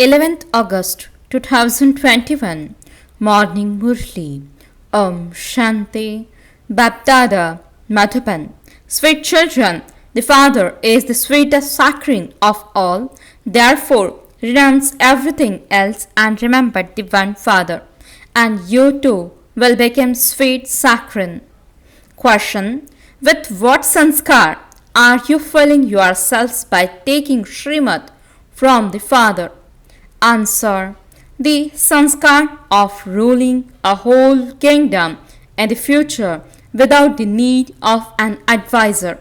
11th August 2021 Morning Murli Om Shanti Bapdada Madhuban. Sweet children, the Father is the sweetest saccharine of all. Therefore, renounce everything else and remember the one Father, and you too will become sweet saccharine. Question: with what sanskar are you filling yourselves by taking Srimad from the Father? Answer: the sanskar of ruling a whole kingdom in the future without the need of an advisor.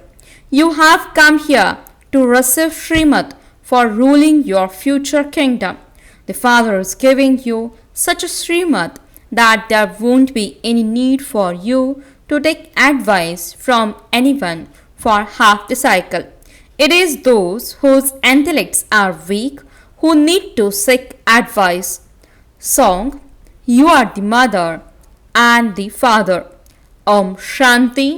You have come here to receive Srimad for ruling your future kingdom. The Father is giving you such a Srimad that there won't be any need for you to take advice from anyone for half the cycle. It is those whose intellects are weak who need to seek advice. Song: You are the mother and the father. Om Shanti.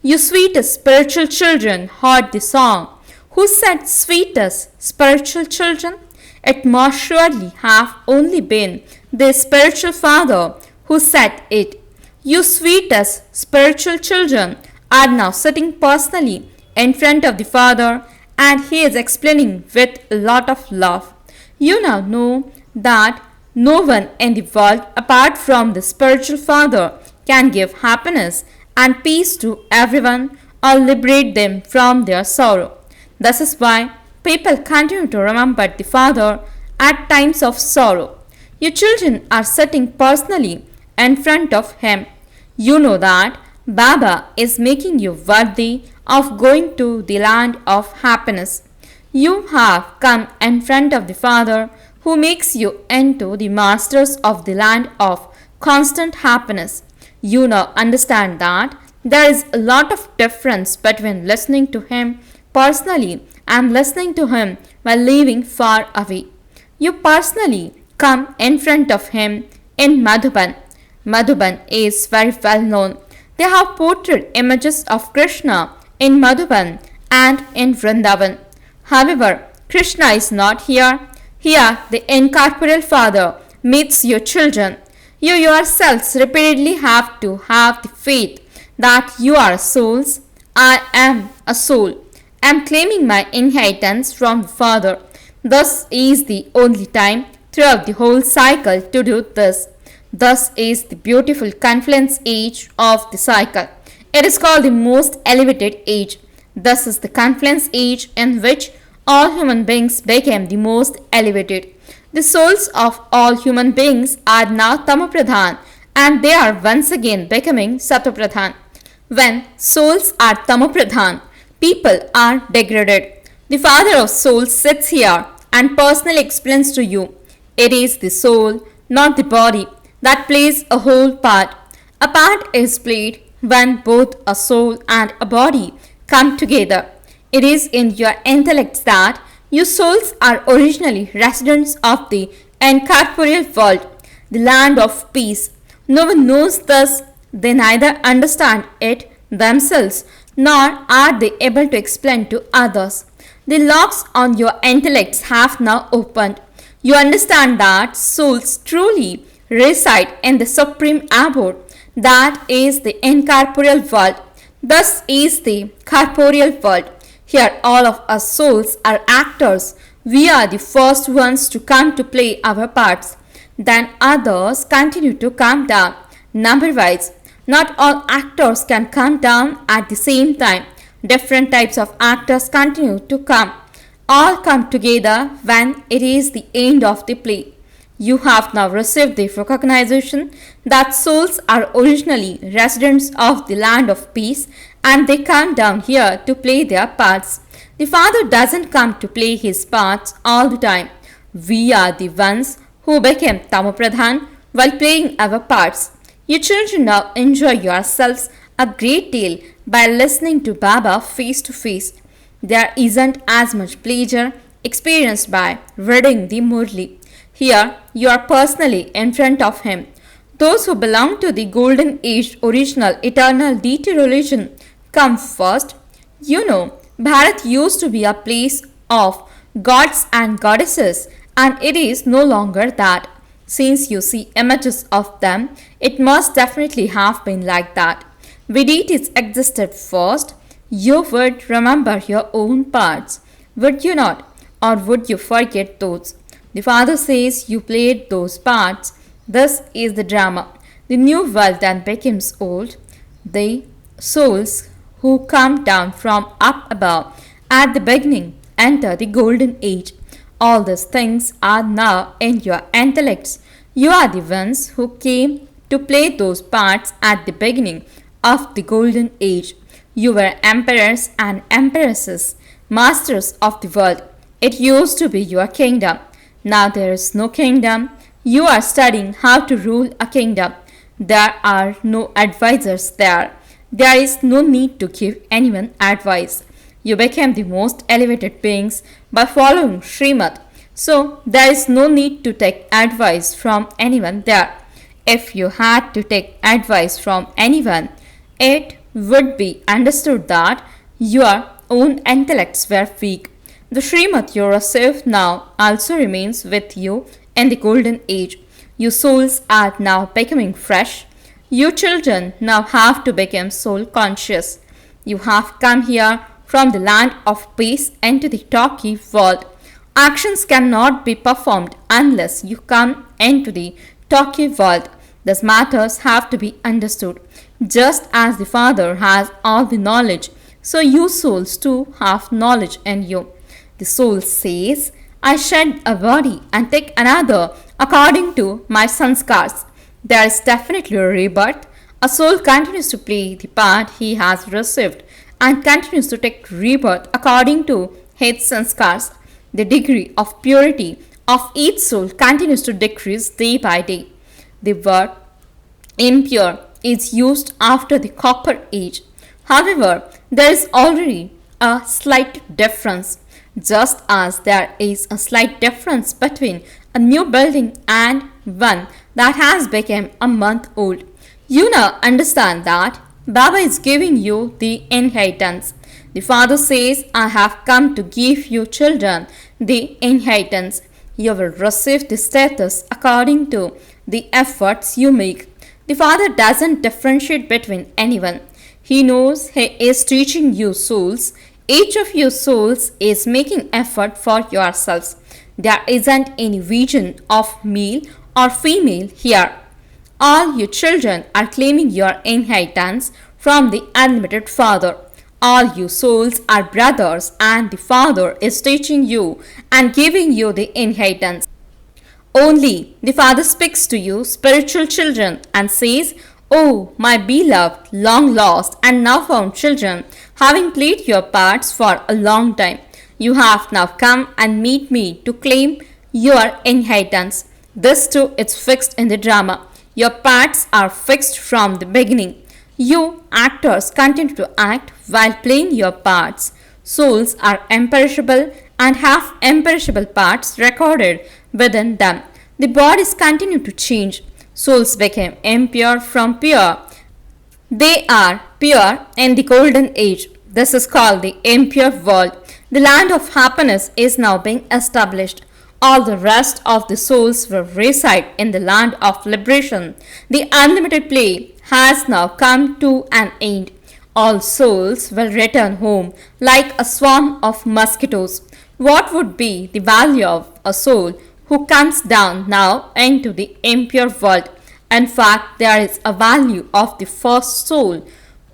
You sweetest spiritual children heard the song. Who said sweetest spiritual children? It must surely have only been the spiritual father who said it. You sweetest spiritual children are now sitting personally in front of the Father, and he is explaining with a lot of love. You now know that no one in the world apart from the spiritual Father can give happiness and peace to everyone or liberate them from their sorrow. This is why people continue to remember the Father at times of sorrow. Your children are sitting personally in front of him. You know that Baba is making you worthy of going to the land of happiness. You have come in front of the Father who makes you into the masters of the land of constant happiness. You now understand that there is a lot of difference between listening to him personally and listening to him while living far away. You personally come in front of him in Madhuban. Madhuban is very well known. They have portrayed images of Krishna in Madhuban and in Vrindavan. However, Krishna is not here. Here, the incorporeal Father meets your children. You yourselves repeatedly have to have the faith that you are souls. I am a soul. I am claiming my inheritance from the Father. Thus is the only time throughout the whole cycle to do this. Thus is the beautiful confluence age of the cycle. It is called the most elevated age. Thus is the confluence age in which all human beings became the most elevated. The souls of all human beings are now Tamopradhan, and they are once again becoming Satopradhan. When souls are Tamopradhan, people are degraded. The Father of souls sits here and personally explains to you. It is the soul, not the body, that plays a whole part. A part is played when both a soul and a body come together. It is in your intellect that you souls are originally residents of the incorporeal world, the land of peace. No one knows this. They neither understand it themselves nor are they able to explain to others. The locks on your intellects have now opened. You understand that souls truly reside in the supreme abode, that is the incorporeal world. Thus is the corporeal world. Here all of us souls are actors. We are the first ones to come to play our parts. Then others continue to come down, number-wise. Not all actors can come down at the same time. Different types of actors continue to come. All come together when it is the end of the play. You have now received the recognition that souls are originally residents of the land of peace and they come down here to play their parts. The Father doesn't come to play his parts all the time. We are the ones who became Tamopradhan while playing our parts. You children now enjoy yourselves a great deal by listening to Baba face to face. There isn't as much pleasure experienced by reading the Murli. Here you are personally in front of him. Those who belong to the golden age original eternal deity religion come first. You know, Bharat used to be a place of gods and goddesses and it is no longer that. Since you see images of them, it must definitely have been like that. Deities existed first. You would remember your own parts, would you not? Or would you forget those? The father says you played those parts. This is the drama. The new world then becomes old. The souls who come down from up above at the beginning enter the golden age. All these things are now in your intellects. You are the ones who came to play those parts at the beginning of the golden age. You were emperors and empresses, masters of the world. It used to be your kingdom. Now there is no kingdom. You are studying how to rule a kingdom. There are no advisors there. There is no need to give anyone advice. You became the most elevated beings by following Srimad. So there is no need to take advice from anyone there. If you had to take advice from anyone, it would be understood that your own intellects were weak. The Srimad you receive now also remains with you in the golden age. You souls are now becoming fresh. You children now have to become soul conscious. You have come here from the land of peace into the talky world. Actions cannot be performed unless you come into the talky world. These matters have to be understood. Just as the Father has all the knowledge, so you souls too have knowledge in you. The soul says, I shed a body and take another according to my sanskars. There is definitely a rebirth. A soul continues to play the part he has received and continues to take rebirth according to his sanskars. The degree of purity of each soul continues to decrease day by day. The word impure is used after the copper age. However, there is already a slight difference, just as there is a slight difference between a new building and one that has become a month old. You now understand that Baba is giving you the inheritance. The father says, I have come to give you children the inheritance. You will receive the status according to the efforts you make. The father doesn't differentiate between anyone. He knows he is teaching you souls. Each of you souls is making effort for yourselves. There isn't any vision of male or female here. All you children are claiming your inheritance from the unlimited Father. All you souls are brothers, and the Father is teaching you and giving you the inheritance. Only the Father speaks to you, spiritual children, and says, Oh, my beloved, long lost, and now found children, having played your parts for a long time, you have now come and meet me to claim your inheritance. This too is fixed in the drama. Your parts are fixed from the beginning. You actors continue to act while playing your parts. Souls are imperishable and have imperishable parts recorded within them. The bodies continue to change. Souls became impure from pure. They are pure in the golden age. This is called the impure world. The land of happiness is now being established. All the rest of the souls will reside in the land of liberation. The unlimited play has now come to an end. All souls will return home like a swarm of mosquitoes. What would be the value of a soul who comes down now into the impure world? In fact, there is a value of the first soul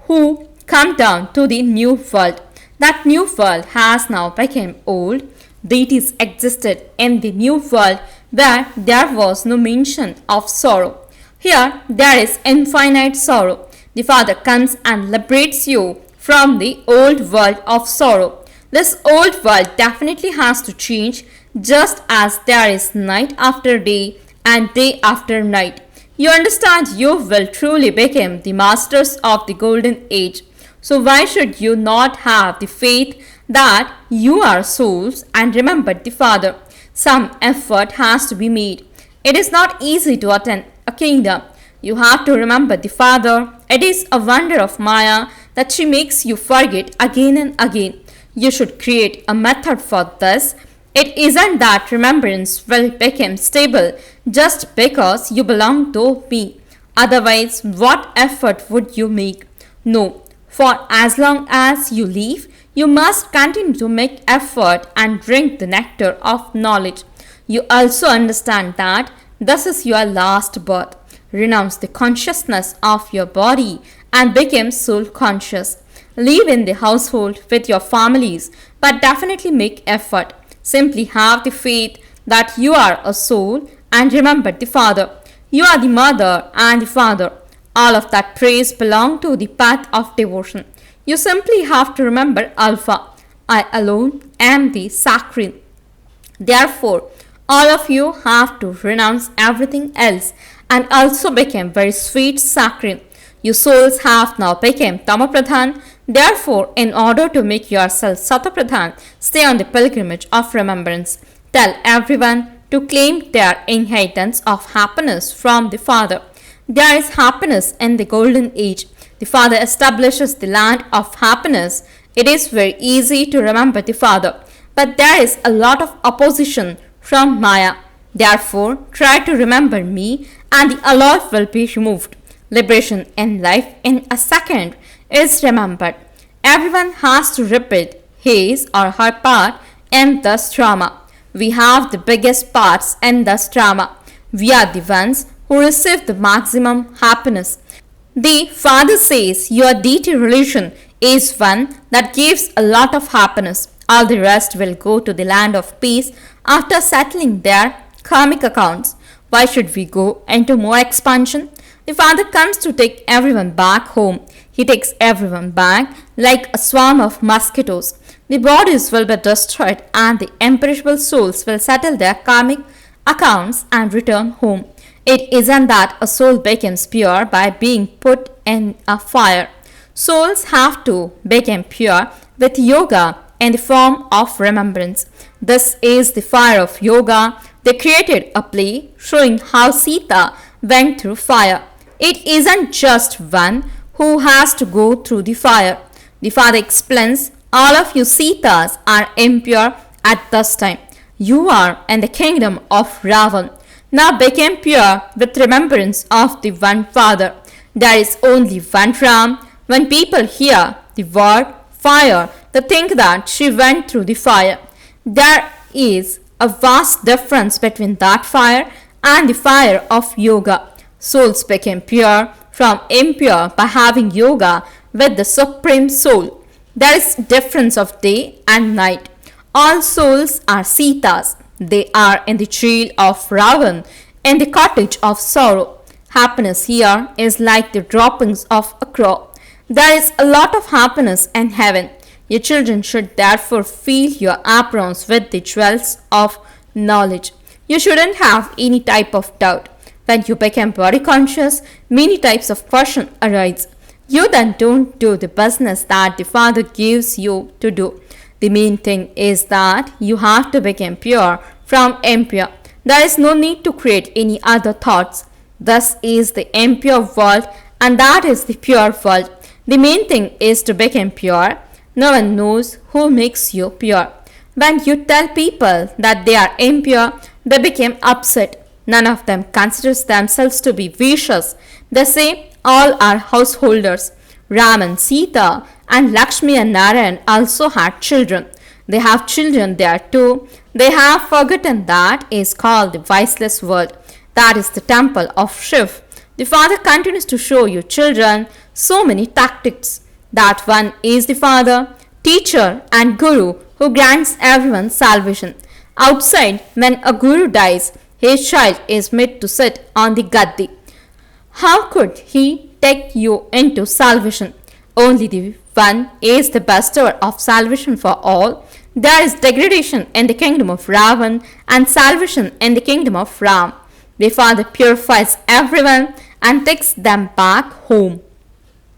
who come down to the new world. That new world has now become old. Deities existed in the new world where there was no mention of sorrow. Here there is infinite sorrow. The Father comes and liberates you from the old world of sorrow. This old world definitely has to change, just as there is night after day and day after night. You understand you will truly become the masters of the golden age. So why should you not have the faith that you are souls and remember the Father? Some effort has to be made. It is not easy to attain a kingdom. You have to remember the Father. It is a wonder of Maya that she makes you forget again and again. You should create a method for this. It isn't that remembrance will become stable just because you belong to me. Otherwise, what effort would you make? No, for as long as you live, you must continue to make effort and drink the nectar of knowledge. You also understand that this is your last birth. Renounce the consciousness of your body and become soul conscious. Live in the household with your families, but definitely make effort. Simply have the faith that you are a soul and remember the Father. You are the mother and the father. All of that praise belong to the path of devotion. You simply have to remember Alpha. I alone am the sacred. Therefore, all of you have to renounce everything else and also become very sweet sacred. You souls have now become Tamapradhan. Therefore, in order to make yourself Satapradhan, stay on the pilgrimage of remembrance. Tell everyone to claim their inheritance of happiness from the Father. There is happiness in the golden age. The Father establishes the land of happiness. It is very easy to remember the Father, but there is a lot of opposition from Maya. Therefore, try to remember me and the alloy will be removed. Liberation in life in a second is remembered. Everyone has to repeat his or her part in this drama. We have the biggest parts in this drama. We are the ones who receive the maximum happiness. The Father says your deity religion is one that gives a lot of happiness. All the rest will go to the land of peace after settling their karmic accounts. Why should we go into more expansion? The Father comes to take everyone back home. He takes everyone back like a swarm of mosquitoes. The bodies will be destroyed and the imperishable souls will settle their karmic accounts and return home. It isn't that a soul becomes pure by being put in a fire. Souls have to become pure with yoga in the form of remembrance. This is the fire of yoga. They created a play showing how Sita went through fire. It isn't just one who has to go through the fire. The Father explains, all of you Sitas are impure at this time. You are in the kingdom of Ravan. Now became pure with remembrance of the one Father. There is only one Ram. When people hear the word fire, they think that she went through the fire. There is a vast difference between that fire and the fire of yoga. Souls became pure from impure by having yoga with the Supreme Soul. There is difference of day and night. All souls are Sitas. They are in the jail of Ravan, in the cottage of sorrow. Happiness here is like the droppings of a crow. There is a lot of happiness in heaven. Your children should therefore fill your aprons with the jewels of knowledge. You shouldn't have any type of doubt. When you become body conscious, many types of questions arise. You then don't do the business that the Father gives you to do. The main thing is that you have to become pure from impure. There is no need to create any other thoughts. This is the impure world and that is the pure world. The main thing is to become pure. No one knows who makes you pure. When you tell people that they are impure, they become upset. None of them considers themselves to be vicious. They say all are householders. Ram and Sita and Lakshmi and Narayan also had children. They have children there too. They have forgotten that is called the viceless world. That is the temple of Shiv. The Father continues to show you children so many tactics. That one is the Father, teacher and Guru who grants everyone salvation. Outside, when a Guru dies, his child is made to sit on the gaddi. How could he take you into salvation? Only the one is the bestower of salvation for all. There is degradation in the kingdom of Ravan and salvation in the kingdom of Ram. The Father purifies everyone and takes them back home.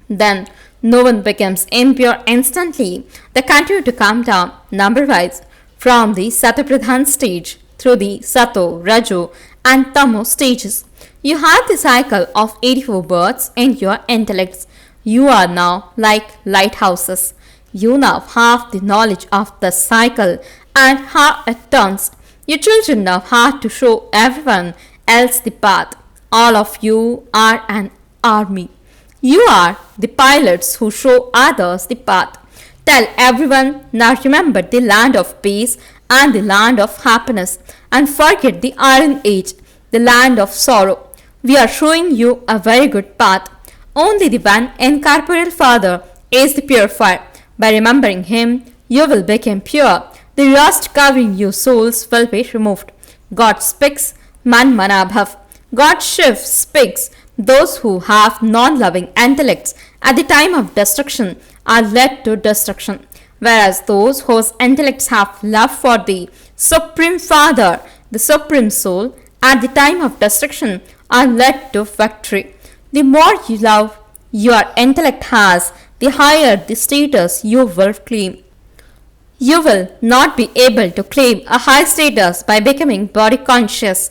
Then no one becomes impure instantly. They continue to come down number-wise from the Satapradhan stage through the Sato, Rajo and Tamo stages. You have the cycle of 84 births in your intellects. You are now like lighthouses. You now have the knowledge of the cycle and how it turns. You children know how to show everyone else the path. All of you are an army. You are the pilots who show others the path. Tell everyone, now remember the land of peace and the land of happiness, and forget the Iron Age, the land of sorrow. We are showing you a very good path. Only the one incorporeal Father is the purifier. By remembering Him, you will become pure. The rust covering your souls will be removed. God speaks, man manabhav. God Shiv speaks, those who have non-loving intellects at the time of destruction are led to destruction, whereas those whose intellects have love for the Supreme Father, the Supreme Soul, at the time of destruction are led to victory. The more you love your intellect has, the higher the status you will claim. You will not be able to claim a high status by becoming body conscious.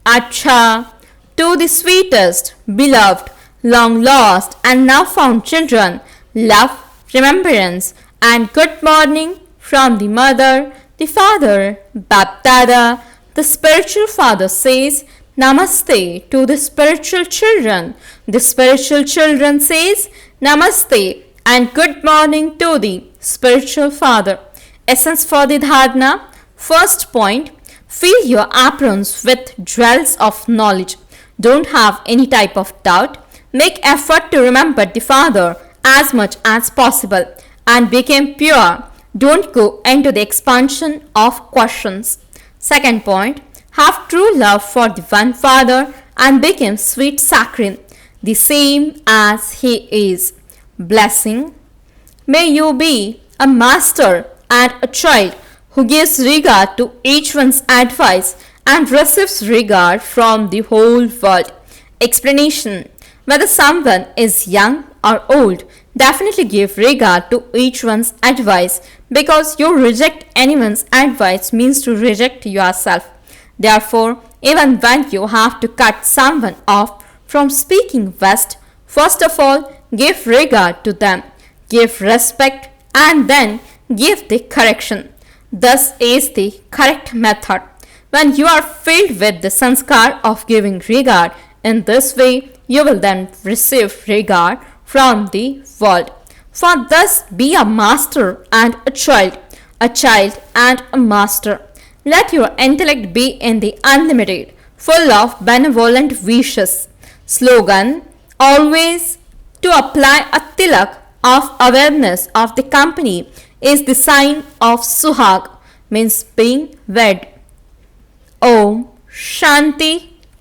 Acha, to the sweetest, beloved, long lost, and now found children, love, remembrance, and good morning from the mother, the father, Bapdada. The spiritual father says, Namaste to the spiritual children. The spiritual children says, Namaste and good morning to the spiritual father. Essence for the dharana. First point, fill your aprons with jewels of knowledge. Don't have any type of doubt. Make effort to remember the Father as much as possible and become pure. Don't go into the expansion of questions. Second point, have true love for the one Father and become sweet saccharine, the same as He is. Blessing. May you be a master and a child who gives regard to each one's advice and receives regard from the whole world. Explanation. Whether someone is young or old, definitely give regard to each one's advice, because you reject anyone's advice means to reject yourself. Therefore, even when you have to cut someone off from speaking West, first of all, give regard to them, give respect, and then give the correction. Thus is the correct method. When you are filled with the sanskar of giving regard in this way, you will then receive regard from the world. For thus be a master and a child and a master. Let your intellect be in the unlimited, full of benevolent wishes. Slogan, always to apply a tilak of awareness of the company is the sign of Suhag, means being wed. Om Shanti